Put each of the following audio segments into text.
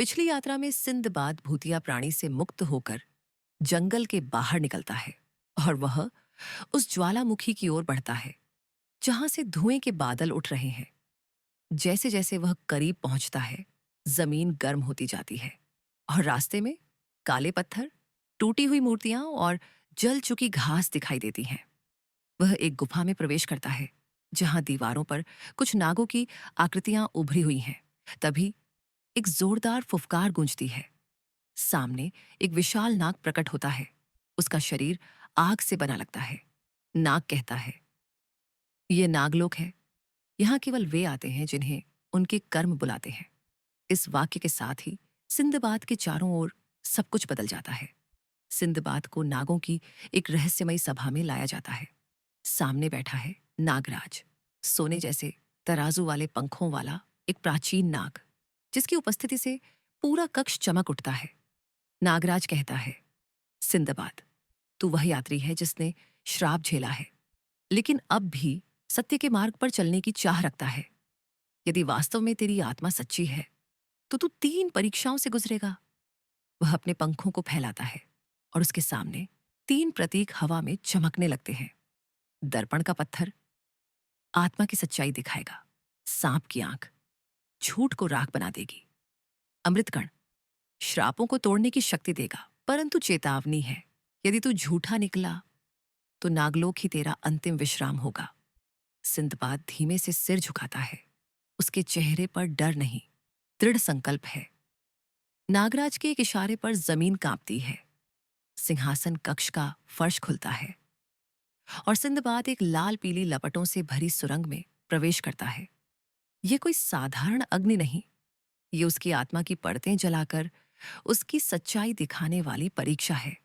पिछली यात्रा में सिंदबाद भूतिया प्राणी से मुक्त होकर जंगल के बाहर निकलता है और वह उस ज्वालामुखी की ओर बढ़ता है जहां से धुएं के बादल उठ रहे हैं। जैसे जैसे वह करीब पहुंचता है, जमीन गर्म होती जाती है और रास्ते में काले पत्थर, टूटी हुई मूर्तियां और जल चुकी घास दिखाई देती हैं। वह एक गुफा में प्रवेश करता है जहां दीवारों पर कुछ नागों की आकृतियां उभरी हुई हैं। तभी एक जोरदार फुफकार गूंजती है। सामने एक विशाल नाग प्रकट होता है। उसका शरीर आग से बना लगता है। नाग कहता है, ये नागलोक है। यहाँ केवल वे आते हैं जिन्हें उनके कर्म बुलाते हैं। इस वाक्य के साथ ही सिंदबाद के चारों ओर सब कुछ बदल जाता है। सिंदबाद को नागों की एक रहस्यमयी सभा में लाया जाता है। सामने बैठा है नागराज, सोने जैसे तराजू वाले पंखों वाला एक प्राचीन नाग, जिसकी उपस्थिति से पूरा कक्ष चमक उठता है। नागराज कहता है, सिंदबाद, तू वह यात्री है जिसने श्राप झेला है, लेकिन अब भी सत्य के मार्ग पर चलने की चाह रखता है। यदि वास्तव में तेरी आत्मा सच्ची है तो तू 3 परीक्षाओं से गुजरेगा। वह अपने पंखों को फैलाता है और उसके सामने 3 प्रतीक हवा में चमकने लगते हैं। दर्पण का पत्थर आत्मा की सच्चाई दिखाएगा। सांप की आंख झूठ को राख बना देगी। अमृतकण श्रापों को तोड़ने की शक्ति देगा, परंतु चेतावनी है, यदि तू झूठा निकला तो नागलोक ही तेरा अंतिम विश्राम होगा। सिंदबाद धीमे से सिर झुकाता है। उसके चेहरे पर डर नहीं, दृढ़ संकल्प है। नागराज के एक इशारे पर जमीन कांपती है। सिंहासन कक्ष का फर्श खुलता है और सिंदबाद एक लाल पीली लपटों से भरी सुरंग में प्रवेश करता है। यह कोई साधारण अग्नि नहीं, ये उसकी आत्मा की परतें जलाकर उसकी सच्चाई दिखाने वाली परीक्षा है।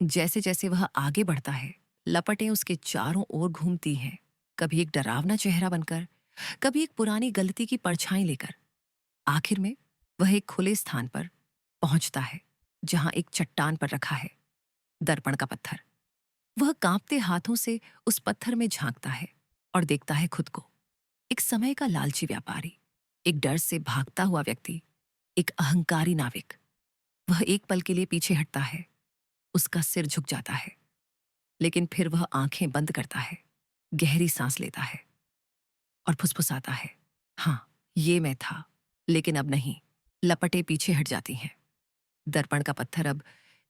जैसे जैसे वह आगे बढ़ता है, लपटें उसके चारों ओर घूमती हैं, कभी एक डरावना चेहरा बनकर, कभी एक पुरानी गलती की परछाई लेकर। आखिर में वह एक खुले स्थान पर पहुंचता है जहां एक चट्टान पर रखा है दर्पण का पत्थर। वह कांपते हाथों से उस पत्थर में झांकता है और देखता है खुद को, एक समय का लालची व्यापारी, एक डर से भागता हुआ व्यक्ति, एक अहंकारी नाविक। वह एक पल के लिए पीछे हटता है, उसका सिर झुक जाता है, लेकिन फिर वह आंखें बंद करता है, गहरी सांस लेता है और फुसफुसाता है, हाँ, ये मैं था, लेकिन अब नहीं। लपटें पीछे हट जाती हैं। दर्पण का पत्थर अब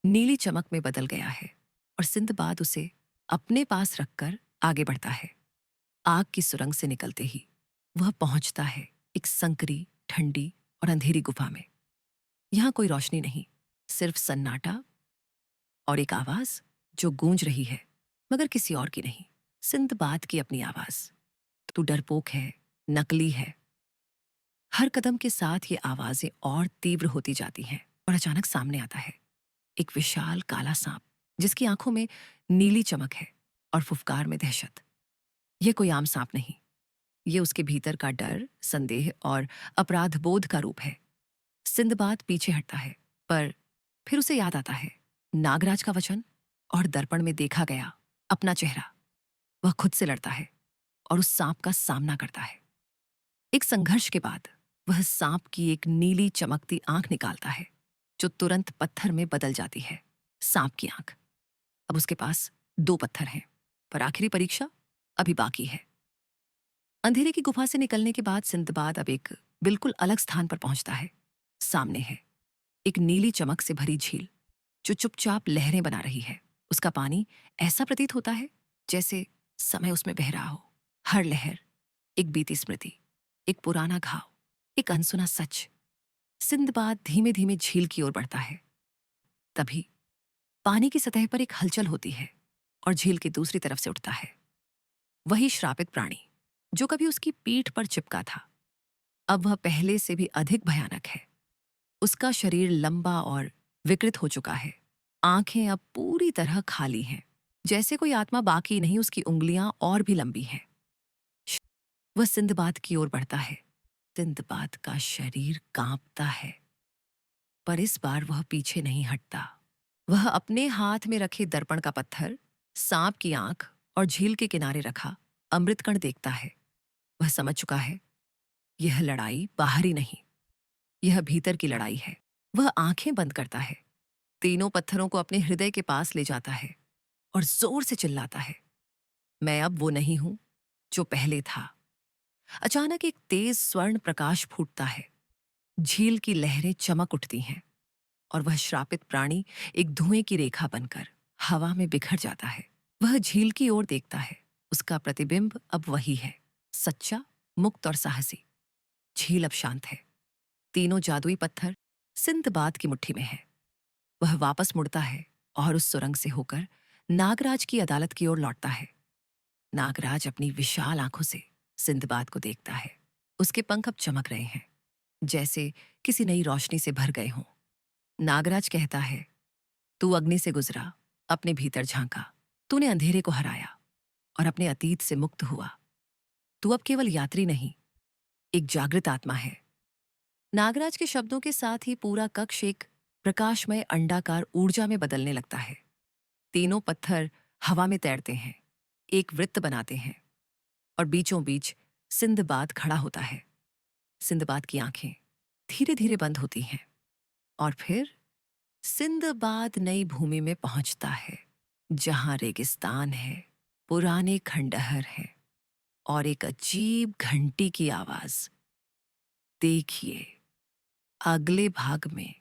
नीली चमक में बदल गया है और सिंदबाद उसे अपने पास रखकर आगे बढ़ता है। आग की सुरंग से निकलते ही वह पहुंचता है एक संकरी, ठंडी और अंधेरी गुफा में। यहां कोई रोशनी नहीं, सिर्फ सन्नाटा और एक आवाज जो गूंज रही है, मगर किसी और की नहीं, सिंदबाद की अपनी आवाज। तू डरपोक है, नकली है। हर कदम के साथ ये आवाजें और तीव्र होती जाती हैं और अचानक सामने आता है एक विशाल काला सांप, जिसकी आंखों में नीली चमक है और फुफकार में दहशत। यह कोई आम सांप नहीं, ये उसके भीतर का डर, संदेह और अपराध बोध का रूप है। सिंदबाद पीछे हटता है, पर फिर उसे याद आता है नागराज का वचन और दर्पण में देखा गया अपना चेहरा। वह खुद से लड़ता है और उस सांप का सामना करता है। एक संघर्ष के बाद वह सांप की एक नीली चमकती आंख निकालता है, जो तुरंत पत्थर में बदल जाती है। सांप की आंख। अब उसके पास 2 पत्थर हैं, पर आखिरी परीक्षा अभी बाकी है। अंधेरे की गुफा से निकलने के बाद सिंदबाद अब एक बिल्कुल अलग स्थान पर पहुंचता है। सामने है एक नीली चमक से भरी झील, जो चुपचाप लहरें बना रही है। उसका पानी ऐसा प्रतीत होता है जैसे समय उसमें बह रहा हो। हर लहर एक बीती स्मृति, एक पुराना घाव, एक अनसुना सच। सिंदबाद धीमे धीमे झील की ओर बढ़ता है। तभी पानी की सतह पर एक हलचल होती है और झील की दूसरी तरफ से उठता है वही श्रापित प्राणी जो कभी उसकी पीठ पर चिपका था। अब वह पहले से भी अधिक भयानक है। उसका शरीर लंबा और विकृत हो चुका है। आंखें अब पूरी तरह खाली हैं, जैसे कोई आत्मा बाकी नहीं। उसकी उंगलियां और भी लंबी हैं। वह सिंदबाद की ओर बढ़ता है। सिंदबाद का शरीर कांपता है, पर इस बार वह पीछे नहीं हटता। वह अपने हाथ में रखे दर्पण का पत्थर, सांप की आंख और झील के किनारे रखा अमृतकण देखता है। वह समझ चुका है, यह लड़ाई बाहरी नहीं, यह भीतर की लड़ाई है। वह आंखें बंद करता है, तीनों पत्थरों को अपने हृदय के पास ले जाता है और जोर से चिल्लाता है, मैं अब वो नहीं हूं जो पहले था। अचानक एक तेज स्वर्ण प्रकाश फूटता है, झील की लहरें चमक उठती हैं और वह श्रापित प्राणी एक धुएं की रेखा बनकर हवा में बिखर जाता है। वह झील की ओर देखता है। उसका प्रतिबिंब अब वही है, सच्चा, मुक्त और साहसी। झील अब शांत है। तीनों जादुई पत्थर सिंदबाद की मुट्ठी में है। वह वापस मुड़ता है और उस सुरंग से होकर नागराज की अदालत की ओर लौटता है। नागराज अपनी विशाल आंखों से सिंदबाद को देखता है। उसके पंख अब चमक रहे हैं, जैसे किसी नई रोशनी से भर गए हों। नागराज कहता है, तू अग्नि से गुजरा, अपने भीतर झांका, तूने अंधेरे को हराया और अपने अतीत से मुक्त हुआ। तू अब केवल यात्री नहीं, एक जागृत आत्मा है। नागराज के शब्दों के साथ ही पूरा कक्ष एक प्रकाशमय अंडाकार ऊर्जा में बदलने लगता है। तीनों पत्थर हवा में तैरते हैं, एक वृत्त बनाते हैं और बीचों बीच सिंदबाद खड़ा होता है। सिंदबाद की आंखें धीरे धीरे बंद होती हैं और फिर सिंदबाद नई भूमि में पहुंचता है, जहां रेगिस्तान है, पुराने खंडहर हैं और एक अजीब घंटी की आवाज। देखिए अगले भाग में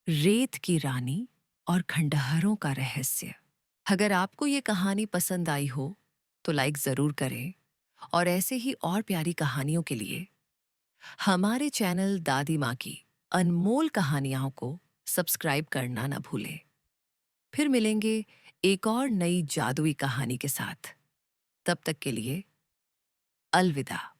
रेत की रानी और खंडहरों का रहस्य। अगर आपको ये कहानी पसंद आई हो तो लाइक जरूर करें और ऐसे ही और प्यारी कहानियों के लिए हमारे चैनल दादी माँ की अनमोल कहानियां को सब्सक्राइब करना ना भूलें। फिर मिलेंगे एक और नई जादुई कहानी के साथ। तब तक के लिए अलविदा।